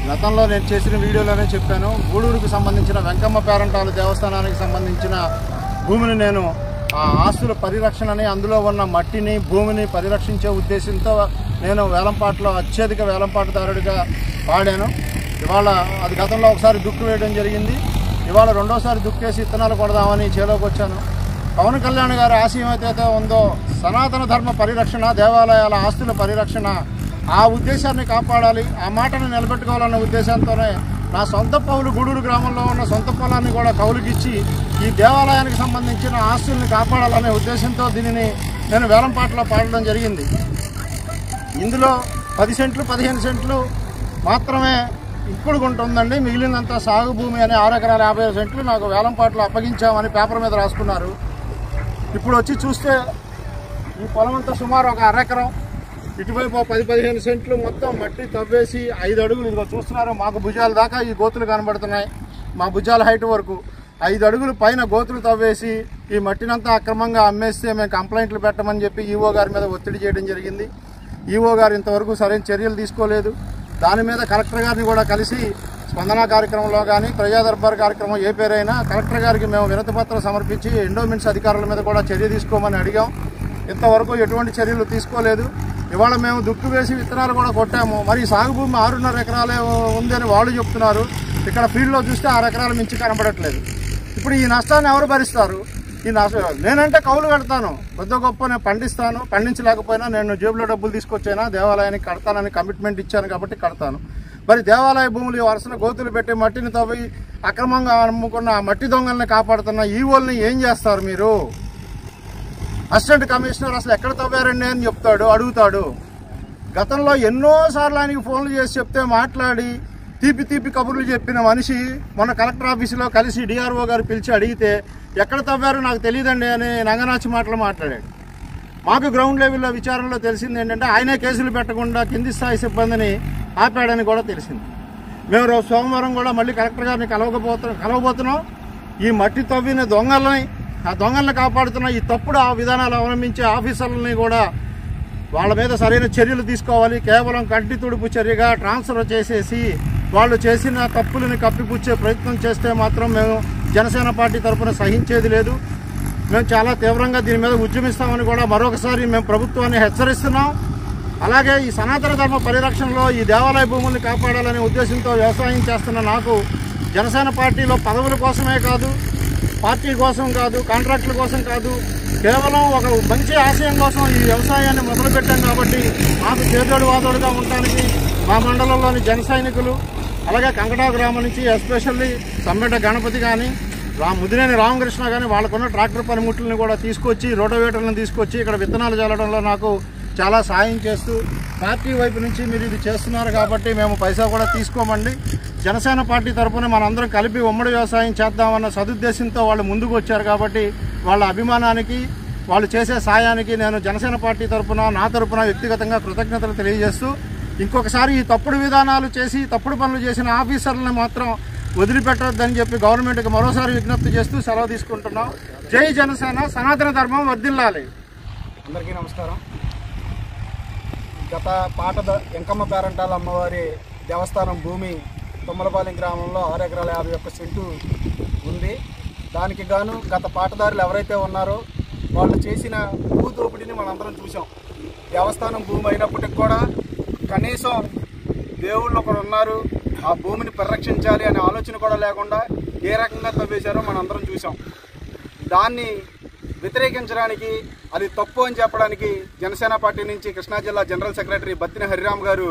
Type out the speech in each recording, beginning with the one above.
గతంలో నేను చేసిన వీడియోలోనే చెప్పాను, గూడూరుకు సంబంధించిన వెంకమ్మ పేరంటాల దేవస్థానానికి సంబంధించిన భూమిని నేను ఆ ఆస్తుల పరిరక్షణని, అందులో ఉన్న మట్టిని, భూమిని పరిరక్షించే ఉద్దేశంతో నేను వేలంపాట్లో అత్యధిక వేలంపాటుదారుడిగా వాడాను. ఇవాళ అది గతంలో ఒకసారి దుక్కు వేయడం జరిగింది. ఇవాళ రెండోసారి దుక్కేసి విత్తనాలు కొడదామని చేలోకి వచ్చాను. పవన్ కళ్యాణ్ గారి ఆశయం అయితే ఉందో సనాతన ధర్మ పరిరక్షణ, దేవాలయాల ఆస్తుల పరిరక్షణ, ఆ ఉద్దేశాన్ని కాపాడాలి, ఆ మాటను నిలబెట్టుకోవాలన్న ఉద్దేశంతోనే నా సొంత పౌలు గూడూరు గ్రామంలో ఉన్న సొంత పొలాన్ని కూడా కౌలుకిచ్చి ఈ దేవాలయానికి సంబంధించిన ఆస్తుల్ని కాపాడాలనే ఉద్దేశంతో దీనిని నేను వేలంపాట్లో పాడడం జరిగింది. ఇందులో 10 సెంట్లు 15 సెంట్లు మాత్రమే ఇప్పుడు ఉంటుందండి. మిగిలినంతా సాగు భూమి అని 6 ఎకరాల 50 సెంట్లు నాకు వేలంపాట్లో అప్పగించామని పేపర్ మీద రాసుకున్నారు. ఇప్పుడు వచ్చి చూస్తే ఈ పొలం అంతా సుమారు ఒక అరెకరం, ఇటువైపు 10-15 సెంట్లు మొత్తం మట్టి తవ్వేసి 5 అడుగులు, ఇదిగో చూస్తున్నారు మాకు భుజాల దాకా ఈ గోతులు కనబడుతున్నాయి. మా భుజాల హైట్ వరకు 5 అడుగులు పైన గోతులు తవ్వేసి ఈ మట్టినంతా అక్రమంగా అమ్మేస్తే మేము కంప్లైంట్లు పెట్టమని చెప్పి ఈవో గారి మీద ఒత్తిడి చేయడం జరిగింది. ఈవో గారు ఇంతవరకు సరైన చర్యలు తీసుకోలేదు. దాని మీద కలెక్టర్ గారిని కూడా కలిసి స్పందన కార్యక్రమంలో కానీ, ప్రజా దర్బార్ కార్యక్రమం ఏ పేరైనా కలెక్టర్ గారికి మేము వినతి పత్రం సమర్పించి ఎండోమెంట్స్ అధికారుల మీద కూడా చర్య తీసుకోమని అడిగాం. ఇంతవరకు ఎటువంటి చర్యలు తీసుకోలేదు. ఇవాళ మేము దుక్కు వేసి విత్తనాలు కూడా కొట్టాము. మరి సాగు భూమి 6.5 ఎకరాలే ఉందని వాళ్ళు చెప్తున్నారు. ఇక్కడ ఫీల్డ్లో చూస్తే 6 ఎకరాలు మించి కనబడట్లేదు. ఇప్పుడు ఈ నష్టాన్ని ఎవరు భరిస్తారు? ఈ నష్టం నేనంటే కౌలు కడతాను, పెద్ద గొప్ప నేను పండిస్తాను. పండించలేకపోయినా నేను జేబులో డబ్బులు తీసుకొచ్చైనా దేవాలయానికి కడతానని కమిట్మెంట్ ఇచ్చాను కాబట్టి కడతాను. మరి దేవాలయ భూములు వరుసన గోతులు పెట్టి మట్టిని తవ్వి అక్రమంగా అమ్ముకున్న మట్టి దొంగల్ని కాపాడుతున్న ఈవోల్ని ఏం చేస్తారు మీరు? అసిస్టెంట్ కమిషనర్ అసలు ఎక్కడ తవ్వారండి అని అడుగుతాడు. గతంలో ఎన్నోసార్లు ఆయనకి ఫోన్లు చేసి చెప్తే మాట్లాడి తీపి కబుర్లు చెప్పిన మనిషి మొన్న కలెక్టర్ ఆఫీసులో కలిసి డిఆర్ఓ గారు పిలిచి అడిగితే ఎక్కడ తవ్వారో నాకు తెలియదండి అని నంగనాచి మాటలు మాట్లాడాడు. మాకు గ్రౌండ్ లెవెల్లో విచారణలో తెలిసింది ఏంటంటే ఆయనే కేసులు పెట్టకుండా కింది స్థాయి సిబ్బందిని ఆపాడని కూడా తెలిసింది. మేము రోజు సోమవారం కూడా మళ్ళీ కలెక్టర్ గారిని కలవబోతున్నాం. ఈ మట్టి తవ్విన ఆ దొంగల్ని కాపాడుతున్న ఈ తప్పుడు విధానాలు అవలంబించే ఆఫీసర్లని కూడా వాళ్ళ మీద సరైన చర్యలు తీసుకోవాలి. కేవలం కంటి తుడుపు చర్యగా ట్రాన్స్ఫర్ చేసేసి వాళ్ళు చేసిన తప్పులను కప్పిపుచ్చే ప్రయత్నం చేస్తే మాత్రం మేము జనసేన పార్టీ తరఫున సహించేది లేదు. మేము చాలా తీవ్రంగా దీని మీద ఉద్యమిస్తామని కూడా మరొకసారి మేము ప్రభుత్వాన్ని హెచ్చరిస్తున్నాం. అలాగే ఈ సనాతన ధర్మ పరిరక్షణలో ఈ దేవాలయ భూముల్ని కాపాడాలనే ఉద్దేశంతో వ్యవసాయం చేస్తున్న నాకు జనసేన పార్టీలో పదవుల కోసమే కాదు, పార్టీ కోసం కాదు, కాంట్రాక్టుల కోసం కాదు, కేవలం ఒక మంచి ఆశయం కోసం ఈ వ్యవసాయాన్ని మొదలుపెట్టాం. కాబట్టి మాకు చేదోడు వాదోడుగా ఉండడానికి మా మండలంలోని జన సైనికులు, అలాగే కంకటా గ్రామం నుంచి ఎస్పెషల్లీ సమ్మెట గణపతి కానీ, ముదినేని రామకృష్ణ కానీ వాళ్ళకున్న ట్రాక్టర్ పనిముట్లను కూడా తీసుకొచ్చి, రోటోవేటర్లను తీసుకొచ్చి ఇక్కడ విత్తనాలు చల్లడంలో నాకు చాలా సాయం చేస్తూ, పార్టీ వైపు నుంచి మీరు ఇది చేస్తున్నారు కాబట్టి మేము పైసా కూడా తీసుకోమండి, జనసేన పార్టీ తరఫున మనందరం కలిపి ఉమ్మడి వ్యవసాయం చేద్దామన్న సదుద్దేశంతో వాళ్ళు ముందుకు వచ్చారు. కాబట్టి వాళ్ళ అభిమానానికి, వాళ్ళు చేసే సాయానికి నేను జనసేన పార్టీ తరఫున, నా తరఫున వ్యక్తిగతంగా కృతజ్ఞతలు తెలియజేస్తూ, ఇంకొకసారి ఈ తప్పుడు విధానాలు చేసి తప్పుడు పనులు చేసిన ఆఫీసర్లను మాత్రం వదిలిపెట్టొద్దని చెప్పి గవర్నమెంట్కి మరోసారి విజ్ఞప్తి చేస్తూ సెలవు తీసుకుంటున్నాం. జై జనసేన, సనాతన ధర్మం వర్ధిల్లాలి. అందరికీ నమస్కారం. గత వెంకమ్మ పేరంటాల అమ్మవారి దేవస్థానం భూమి తుమ్మలపాలెం గ్రామంలో 6 ఎకరాల 51 సెంటు ఉంది. దానికి గాను గత పాటదారులు ఎవరైతే ఉన్నారో వాళ్ళు చేసిన భూ దోపిడీని మనందరం చూసాం. దేవస్థానం భూమి అయినప్పటికి కూడా కనీసం దేవుళ్ళు ఒకరు ఉన్నారు, ఆ భూమిని పరిరక్షించాలి అనే ఆలోచన కూడా లేకుండా ఏ రకంగా తవ్వేశారో మనందరం చూసాం. దాన్ని వ్యతిరేకించడానికి, అది తప్పు అని చెప్పడానికి జనసేన పార్టీ నుంచి కృష్ణా జిల్లా జనరల్ సెక్రటరీ బత్తిన హరిరామ్ గారు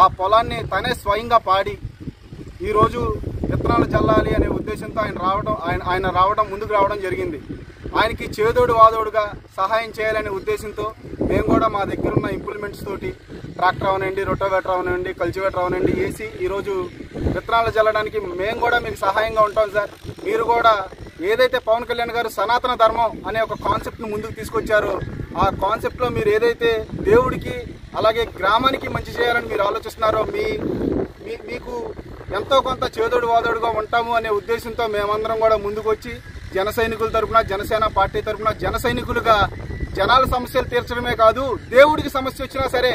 ఆ పొలాన్ని తనే స్వయంగా పాడి ఈరోజు విత్తనాలు చల్లాలి అనే ఉద్దేశంతో ఆయన రావడం ముందుకు రావడం జరిగింది. ఆయనకి చేదోడు వాదోడుగా సహాయం చేయాలనే ఉద్దేశంతో మేము కూడా మా దగ్గర ఉన్న ఇంప్లిమెంట్స్ తోటి ట్రాక్టర్ అవనండి, రొటోవేటర్ అవనండి, కల్టివేటర్ అవనండి వేసి ఈరోజు విత్తనాలు చల్లడానికి మేము కూడా మీకు సహాయంగా ఉంటాం సార్. మీరు కూడా ఏదైతే పవన్ కళ్యాణ్ గారు సనాతన ధర్మం అనే ఒక కాన్సెప్ట్ను ముందుకు తీసుకొచ్చారో ఆ కాన్సెప్ట్లో మీరు ఏదైతే దేవుడికి అలాగే గ్రామానికి మంచి చేయాలని మీరు ఆలోచిస్తున్నారో మీకు ఎంతో కొంత చేదోడు వాదోడుగా ఉంటాము అనే ఉద్దేశంతో మేమందరం కూడా ముందుకు వచ్చి జన సైనికుల తరఫున, జనసేన పార్టీ తరఫున జన సైనికులుగా జనాల సమస్యలు తీర్చడమే కాదు, దేవుడికి సమస్య వచ్చినా సరే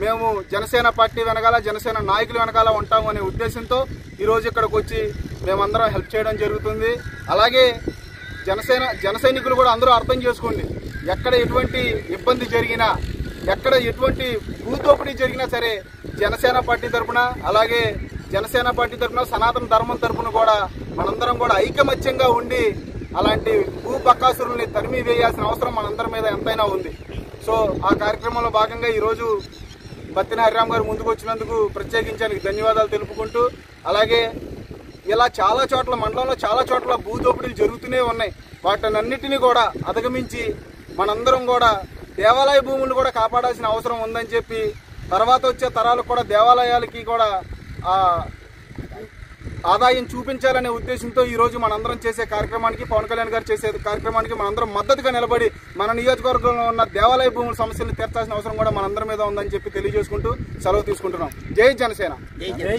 మేము జనసేన పార్టీ వెనకాల, జనసేన నాయకులు వెనకాల ఉంటాము అనే ఉద్దేశంతో ఈరోజు ఇక్కడికి వచ్చి మేమందరం హెల్ప్ చేయడం జరుగుతుంది. అలాగే జన సైనికులు కూడా అందరూ అర్థం చేసుకోండి, ఎక్కడ ఎటువంటి ఇబ్బంది జరిగినా, ఎక్కడ ఎటువంటి భూదోపిడీ జరిగినా సరే జనసేన పార్టీ తరఫున, అలాగే జనసేన పార్టీ తరఫున, సనాతన ధర్మం తరఫున కూడా మనందరం కూడా ఐకమత్యంగా ఉండి అలాంటి భూ బకాసురుల్ని తరిమి వేయాల్సిన అవసరం మనందరి మీద ఎంతైనా ఉంది. సో ఆ కార్యక్రమంలో భాగంగా ఈరోజు బత్తిన హరిరామ్ గారు ముందుకు వచ్చినందుకు ప్రత్యేకించి ధన్యవాదాలు తెలుపుకుంటూ, అలాగే ఇలా చాలా చోట్ల మండలంలో చాలా చోట్ల భూదోపిడీలు జరుగుతూనే ఉన్నాయి. వాటినన్నిటినీ కూడా అధిగమించి మనందరం కూడా దేవాలయ భూములను కూడా కాపాడాల్సిన అవసరం ఉందని చెప్పి, తర్వాత వచ్చే తరాలకు కూడా దేవాలయాలకి కూడా ఆదాయం చూపించాలనే ఉద్దేశంతో ఈరోజు మనందరం చేసే కార్యక్రమానికి, పవన్ కళ్యాణ్ గారు చేసే కార్యక్రమానికి మనందరం మద్దతుగా నిలబడి మన నియోజకవర్గంలో ఉన్న దేవాలయ భూముల సమస్యలను తీర్చాల్సిన అవసరం కూడా మనందరి మీద ఉందని చెప్పి తెలియజేసుకుంటూ సెలవు తీసుకుంటున్నాం. జై జనసేన.